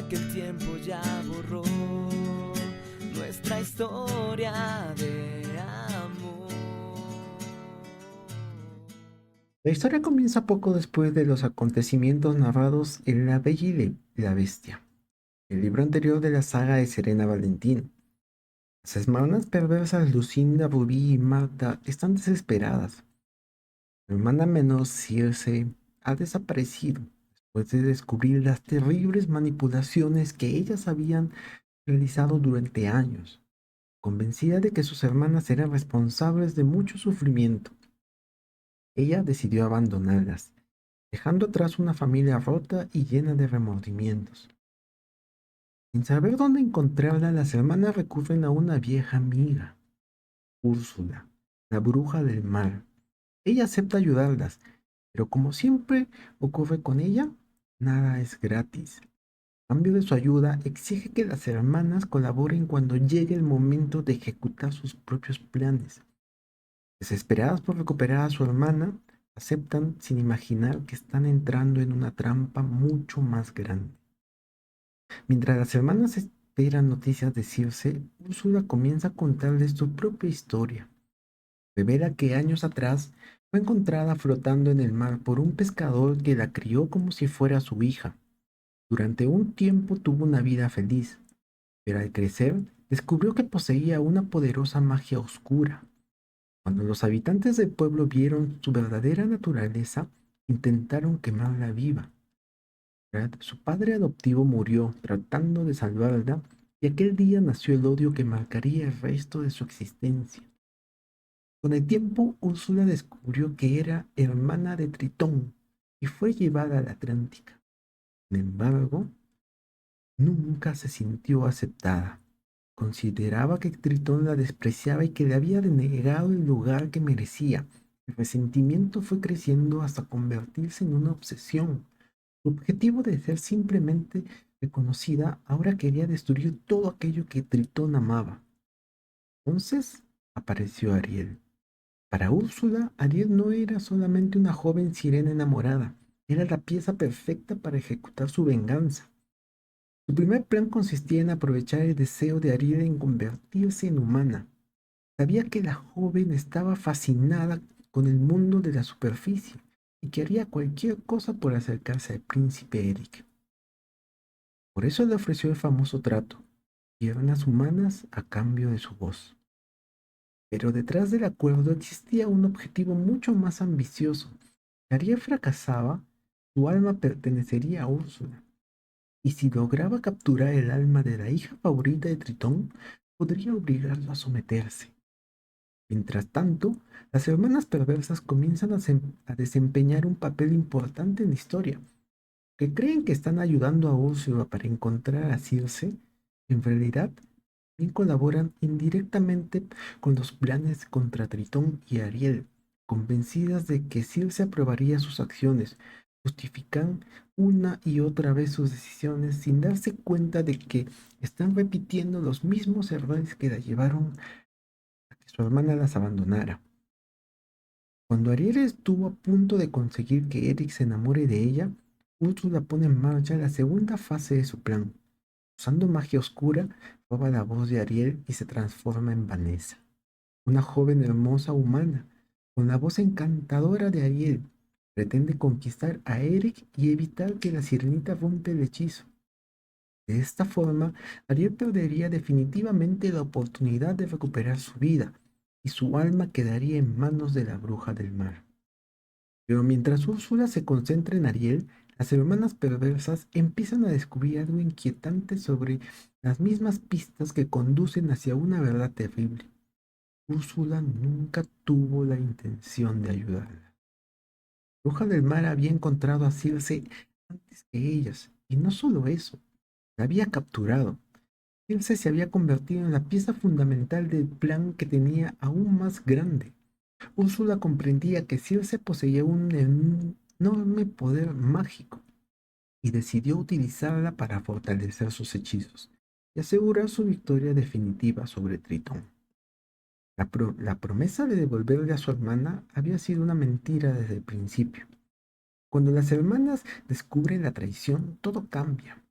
que el tiempo ya borró nuestra historia de amor. La historia comienza poco después de los acontecimientos narrados en La Bella y la Bestia, el libro anterior de la saga de Serena Valentín. Las hermanas perversas Lucinda, Rubí y Marta están desesperadas. Su hermana menor Circe ha desaparecido después de descubrir las terribles manipulaciones que ellas habían realizado durante años, convencida de que sus hermanas eran responsables de mucho sufrimiento. Ella decidió abandonarlas, dejando atrás una familia rota y llena de remordimientos. Sin saber dónde encontrarla, las hermanas recurren a una vieja amiga, Úrsula, la bruja del mar. Ella acepta ayudarlas, pero como siempre ocurre con ella, nada es gratis. A cambio de su ayuda, exige que las hermanas colaboren cuando llegue el momento de ejecutar sus propios planes. Desesperadas por recuperar a su hermana, aceptan sin imaginar que están entrando en una trampa mucho más grande. Mientras las hermanas esperan noticias de Circe, Úrsula comienza a contarles su propia historia. Revela que años atrás fue encontrada flotando en el mar por un pescador que la crió como si fuera su hija. Durante un tiempo tuvo una vida feliz, pero al crecer descubrió que poseía una poderosa magia oscura. Cuando los habitantes del pueblo vieron su verdadera naturaleza, intentaron quemarla viva. Su padre adoptivo murió tratando de salvarla y aquel día nació el odio que marcaría el resto de su existencia. Con el tiempo, Úrsula descubrió que era hermana de Tritón y fue llevada a la Atlántica. Sin embargo, nunca se sintió aceptada. Consideraba que Tritón la despreciaba y que le había denegado el lugar que merecía. El resentimiento fue creciendo hasta convertirse en una obsesión. Su objetivo de ser simplemente reconocida ahora quería destruir todo aquello que Tritón amaba. Entonces apareció Ariel. Para Úrsula, Ariel no era solamente una joven sirena enamorada, era la pieza perfecta para ejecutar su venganza. Su primer plan consistía en aprovechar el deseo de Ariel en convertirse en humana. Sabía que la joven estaba fascinada con el mundo de la superficie y que haría cualquier cosa por acercarse al príncipe Eric. Por eso le ofreció el famoso trato, piernas humanas a cambio de su voz. Pero detrás del acuerdo existía un objetivo mucho más ambicioso. Si Ariel fracasaba, su alma pertenecería a Úrsula, y si lograba capturar el alma de la hija favorita de Tritón, podría obligarlo a someterse. Mientras tanto, las hermanas perversas comienzan a desempeñar un papel importante en la historia, que creen que están ayudando a Úrsula para encontrar a Circe, en realidad también colaboran indirectamente con los planes contra Tritón y Ariel, convencidas de que Circe aprobaría sus acciones, justifican una y otra vez sus decisiones sin darse cuenta de que están repitiendo los mismos errores que la llevaron a que su hermana las abandonara. Cuando Ariel estuvo a punto de conseguir que Eric se enamore de ella, Úrsula pone en marcha la segunda fase de su plan. Usando magia oscura, roba la voz de Ariel y se transforma en Vanessa, una joven hermosa humana, con la voz encantadora de Ariel. Pretende conquistar a Eric y evitar que la sirenita rompa el hechizo. De esta forma, Ariel perdería definitivamente la oportunidad de recuperar su vida y su alma quedaría en manos de la bruja del mar. Pero mientras Úrsula se concentra en Ariel, las hermanas perversas empiezan a descubrir algo inquietante sobre las mismas pistas que conducen hacia una verdad terrible. Úrsula nunca tuvo la intención de ayudarla. La bruja del mar había encontrado a Circe antes que ellas, y no solo eso, la había capturado. Circe se había convertido en la pieza fundamental del plan que tenía aún más grande. Úrsula comprendía que Circe poseía un enorme poder mágico y decidió utilizarla para fortalecer sus hechizos y asegurar su victoria definitiva sobre Tritón. La promesa de devolverle a su hermana había sido una mentira desde el principio. Cuando las hermanas descubren la traición, todo cambia.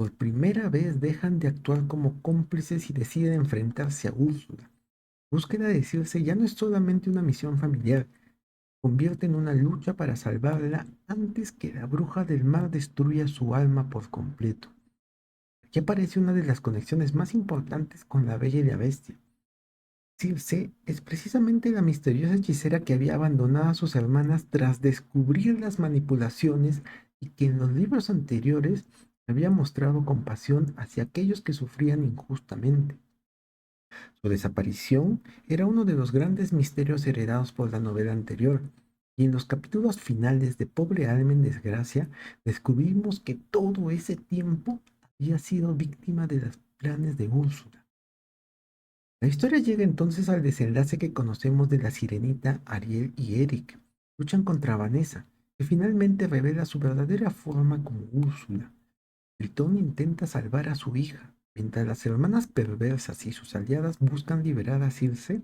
Por primera vez dejan de actuar como cómplices y deciden enfrentarse a Úrsula. La búsqueda de Circe ya no es solamente una misión familiar, convierte en una lucha para salvarla antes que la bruja del mar destruya su alma por completo. Aquí aparece una de las conexiones más importantes con la Bella y la Bestia. Circe es precisamente la misteriosa hechicera que había abandonado a sus hermanas tras descubrir las manipulaciones y que en los libros anteriores había mostrado compasión hacia aquellos que sufrían injustamente. Su desaparición era uno de los grandes misterios heredados por la novela anterior, y en los capítulos finales de Pobre alma en desgracia descubrimos que todo ese tiempo había sido víctima de los planes de Úrsula. La historia llega entonces al desenlace que conocemos de la sirenita Ariel y Eric. Luchan contra Vanessa, que finalmente revela su verdadera forma como Úrsula. Tritón intenta salvar a su hija, mientras las hermanas perversas y sus aliadas buscan liberar a Circe.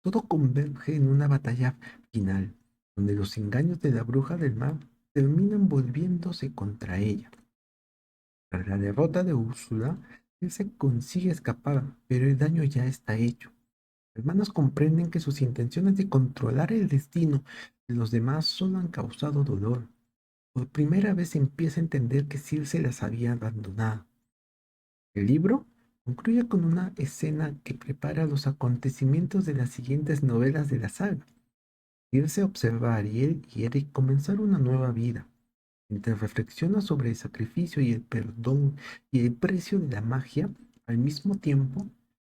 Todo converge en una batalla final, donde los engaños de la bruja del mar terminan volviéndose contra ella. Tras la derrota de Úrsula, Circe consigue escapar, pero el daño ya está hecho. Las hermanas comprenden que sus intenciones de controlar el destino de los demás solo han causado dolor. Por primera vez empieza a entender que Circe las había abandonado. El libro concluye con una escena que prepara los acontecimientos de las siguientes novelas de la saga. Circe observa a Ariel y Eric comenzar una nueva vida, mientras reflexiona sobre el sacrificio y el perdón y el precio de la magia. Al mismo tiempo,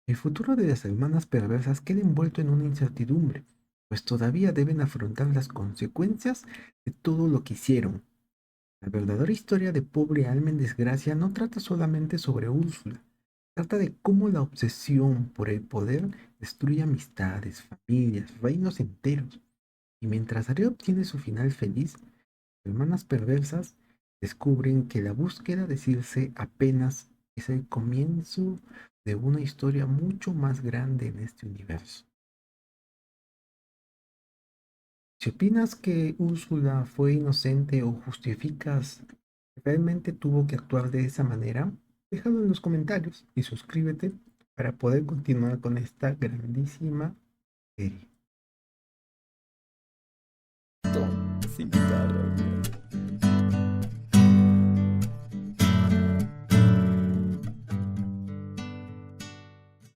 el futuro de las hermanas perversas queda envuelto en una incertidumbre, pues todavía deben afrontar las consecuencias de todo lo que hicieron. La verdadera historia de Pobre alma en desgracia no trata solamente sobre Úrsula, trata de cómo la obsesión por el poder destruye amistades, familias, reinos enteros. Y mientras Ariel obtiene su final feliz, las hermanas perversas descubren que la búsqueda de Circe apenas es el comienzo de una historia mucho más grande en este universo. Si opinas que Úrsula fue inocente o justificas que realmente tuvo que actuar de esa manera, déjalo en los comentarios y suscríbete para poder continuar con esta grandísima serie. Sin guitarra.